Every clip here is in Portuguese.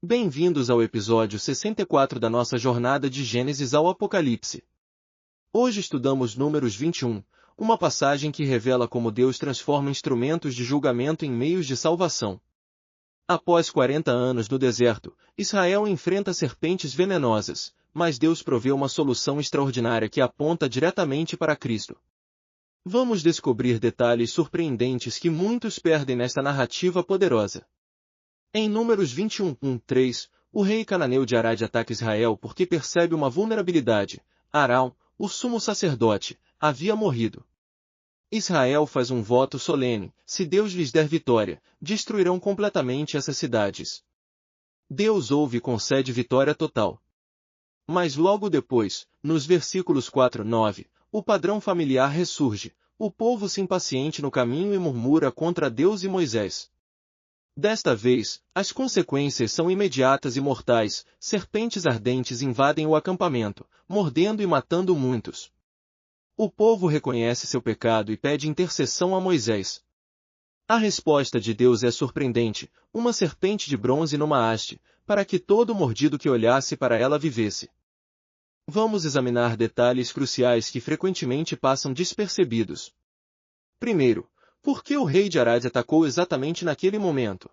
Bem-vindos ao episódio 64 da nossa jornada de Gênesis ao Apocalipse. Hoje estudamos Números 21, uma passagem que revela como Deus transforma instrumentos de julgamento em meios de salvação. Após 40 anos no deserto, Israel enfrenta serpentes venenosas, mas Deus provê uma solução extraordinária que aponta diretamente para Cristo. Vamos descobrir detalhes surpreendentes que muitos perdem nesta narrativa poderosa. Em Números 21:3, o rei cananeu de Arad ataca Israel porque percebe uma vulnerabilidade. Arão, o sumo sacerdote, havia morrido. Israel faz um voto solene: se Deus lhes der vitória, destruirão completamente essas cidades. Deus ouve e concede vitória total. Mas logo depois, nos versículos 4-9, o padrão familiar ressurge. O povo se impaciente no caminho e murmura contra Deus e Moisés. Desta vez, as consequências são imediatas e mortais. Serpentes ardentes invadem o acampamento, mordendo e matando muitos. O povo reconhece seu pecado e pede intercessão a Moisés. A resposta de Deus é surpreendente: uma serpente de bronze numa haste, para que todo mordido que olhasse para ela vivesse. Vamos examinar detalhes cruciais que frequentemente passam despercebidos. Primeiro, por que o rei de Arad atacou exatamente naquele momento?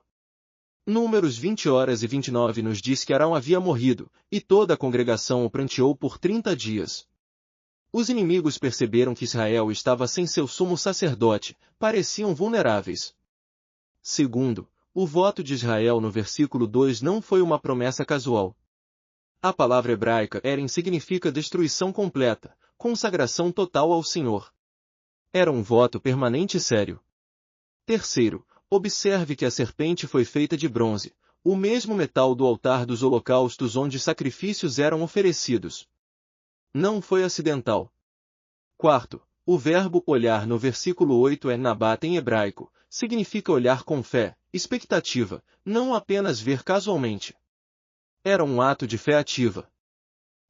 Números 20:29 nos diz que Arão havia morrido, e toda a congregação o pranteou por 30 dias. Os inimigos perceberam que Israel estava sem seu sumo sacerdote, pareciam vulneráveis. Segundo, o voto de Israel no versículo 2 não foi uma promessa casual. A palavra hebraica Eren significa destruição completa, consagração total ao Senhor. Era um voto permanente e sério. Terceiro, observe que a serpente foi feita de bronze, o mesmo metal do altar dos holocaustos onde sacrifícios eram oferecidos. Não foi acidental. Quarto, o verbo olhar no versículo 8 é nabat em hebraico, significa olhar com fé, expectativa, não apenas ver casualmente. Era um ato de fé ativa.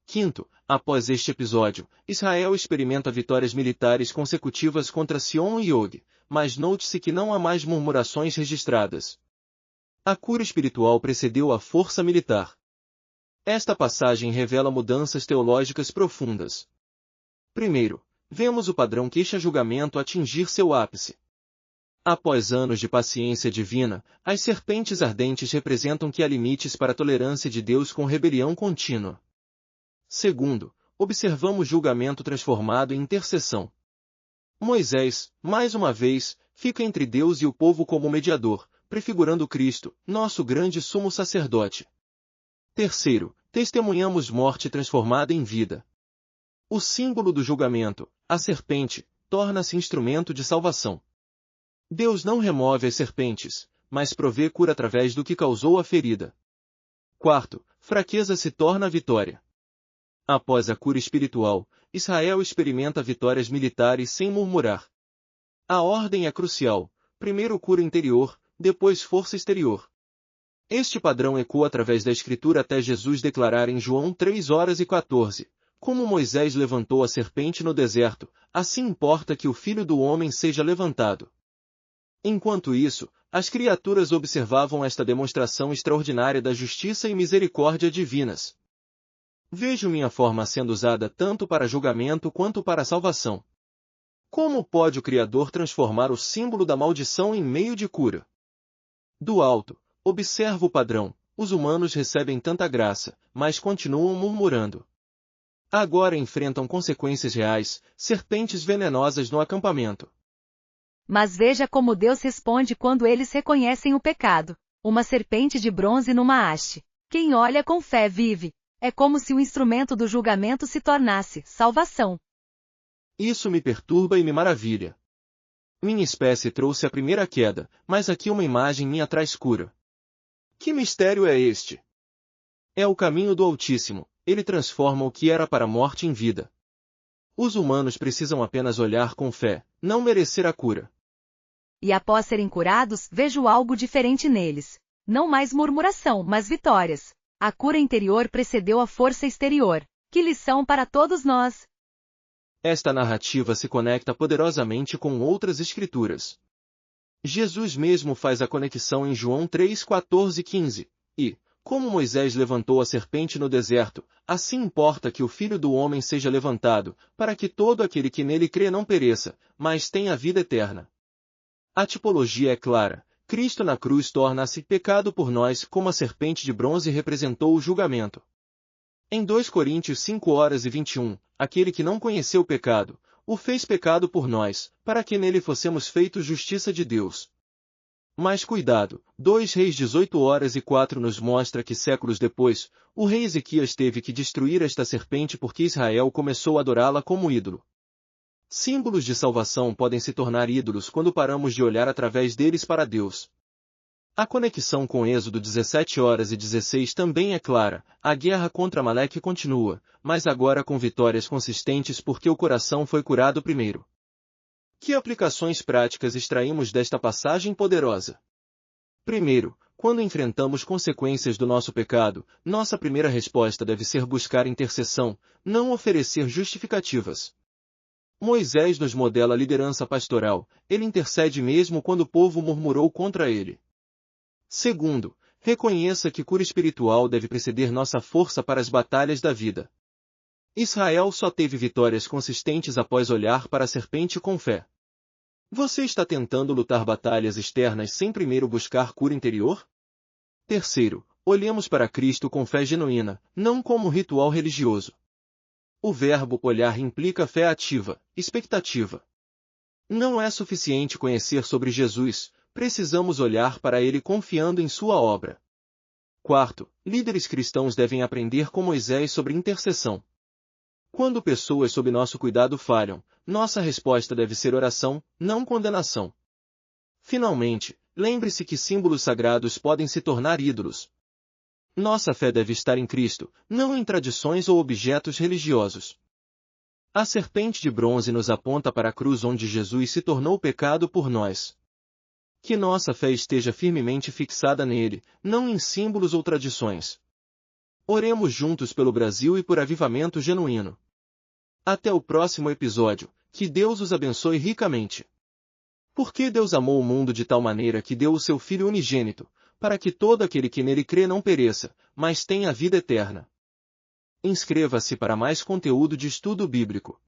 Quinto, após este episódio, Israel experimenta vitórias militares consecutivas contra Sion e Og, mas note-se que não há mais murmurações registradas. A cura espiritual precedeu a força militar. Esta passagem revela mudanças teológicas profundas. Primeiro, vemos o padrão queixa-julgamento atingir seu ápice. Após anos de paciência divina, as serpentes ardentes representam que há limites para a tolerância de Deus com rebelião contínua. Segundo, observamos julgamento transformado em intercessão. Moisés, mais uma vez, fica entre Deus e o povo como mediador, prefigurando Cristo, nosso grande sumo sacerdote. Terceiro, testemunhamos morte transformada em vida. O símbolo do julgamento, a serpente, torna-se instrumento de salvação. Deus não remove as serpentes, mas provê cura através do que causou a ferida. Quarto, fraqueza se torna vitória. Após a cura espiritual, Israel experimenta vitórias militares sem murmurar. A ordem é crucial: primeiro cura interior, depois força exterior. Este padrão ecoa através da Escritura até Jesus declarar em João 3:14, como Moisés levantou a serpente no deserto, assim importa que o Filho do Homem seja levantado. Enquanto isso, as criaturas observavam esta demonstração extraordinária da justiça e misericórdia divinas. Vejo minha forma sendo usada tanto para julgamento quanto para salvação. Como pode o Criador transformar o símbolo da maldição em meio de cura? Do alto, observa o padrão: os humanos recebem tanta graça, mas continuam murmurando. Agora enfrentam consequências reais, serpentes venenosas no acampamento. Mas veja como Deus responde quando eles reconhecem o pecado. Uma serpente de bronze numa haste. Quem olha com fé vive. É como se o instrumento do julgamento se tornasse salvação. Isso me perturba e me maravilha. Minha espécie trouxe a primeira queda, mas aqui uma imagem minha traz cura. Que mistério é este? É o caminho do Altíssimo, ele transforma o que era para a morte em vida. Os humanos precisam apenas olhar com fé, não merecer a cura. E após serem curados, vejo algo diferente neles. Não mais murmuração, mas vitórias. A cura interior precedeu a força exterior. Que lição para todos nós! Esta narrativa se conecta poderosamente com outras escrituras. Jesus mesmo faz a conexão em João 3:14-15, e, Como Moisés levantou a serpente no deserto, assim importa que o Filho do Homem seja levantado, para que todo aquele que nele crê não pereça, mas tenha a vida eterna. A tipologia é clara. Cristo na cruz torna-se pecado por nós, como a serpente de bronze representou o julgamento. Em 2 Coríntios 5:21, aquele que não conheceu o pecado, o fez pecado por nós, para que nele fossemos feitos justiça de Deus. Mas cuidado, 2 Reis 18:4 nos mostra que séculos depois, o rei Ezequias teve que destruir esta serpente porque Israel começou a adorá-la como ídolo. Símbolos de salvação podem se tornar ídolos quando paramos de olhar através deles para Deus. A conexão com Êxodo 17:16 também é clara. A guerra contra Amaleque continua, mas agora com vitórias consistentes porque o coração foi curado primeiro. Que aplicações práticas extraímos desta passagem poderosa? Primeiro, quando enfrentamos consequências do nosso pecado, nossa primeira resposta deve ser buscar intercessão, não oferecer justificativas. Moisés nos modela a liderança pastoral, ele intercede mesmo quando o povo murmurou contra ele. Segundo, reconheça que cura espiritual deve preceder nossa força para as batalhas da vida. Israel só teve vitórias consistentes após olhar para a serpente com fé. Você está tentando lutar batalhas externas sem primeiro buscar cura interior? Terceiro, olhemos para Cristo com fé genuína, não como ritual religioso. O verbo olhar implica fé ativa, expectativa. Não é suficiente conhecer sobre Jesus, precisamos olhar para ele confiando em sua obra. Quarto, líderes cristãos devem aprender com Moisés sobre intercessão. Quando pessoas sob nosso cuidado falham, nossa resposta deve ser oração, não condenação. Finalmente, lembre-se que símbolos sagrados podem se tornar ídolos. Nossa fé deve estar em Cristo, não em tradições ou objetos religiosos. A serpente de bronze nos aponta para a cruz onde Jesus se tornou pecado por nós. Que nossa fé esteja firmemente fixada nele, não em símbolos ou tradições. Oremos juntos pelo Brasil e por avivamento genuíno. Até o próximo episódio, que Deus os abençoe ricamente. Porque Deus amou o mundo de tal maneira que deu o seu Filho unigênito, para que todo aquele que nele crê não pereça, mas tenha a vida eterna. Inscreva-se para mais conteúdo de estudo bíblico.